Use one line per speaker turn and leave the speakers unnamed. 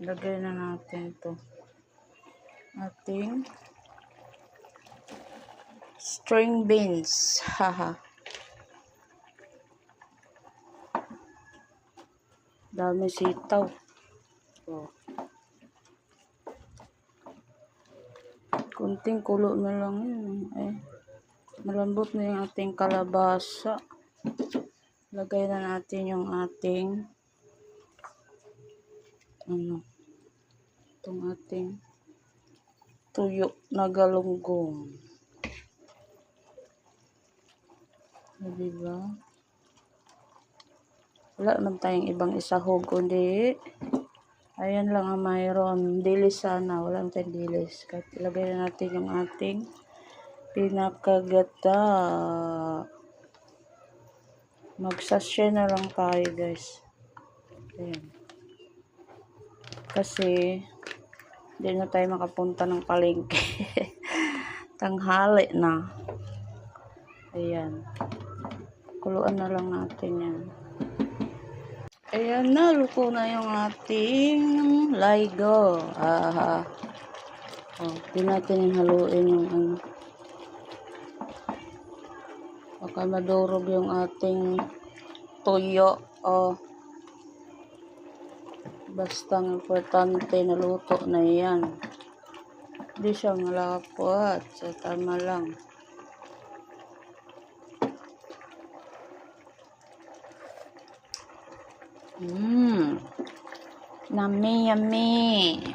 Lagay na natin to ating string beans. Haha. Dami sitaw. Oh. Kunting kulo na lang yun. Malambot na yung ating kalabasa. Lagay na natin yung ating itong ating tuyo na galunggong. Diba? Wala naman tayong ibang isahog, kundi ayan lang ang mayroon. Dilis sana. Wala naman tayong dilis. Kahit ilagay na natin yung ating pinakagata. Magsasya na lang tayo, guys. Ayan. Kasi hindi na tayo makapunta ng palengke. Tanghali na. Ayan. Kuluan na lang natin yan. Ayan na, luto na yung ating laigo. Di natin yung haluin yung baka madurog yung ating tuyo. Basta ang importante na luto na yan. Hindi siya malapot. So, tama lang. Yummy, yummy.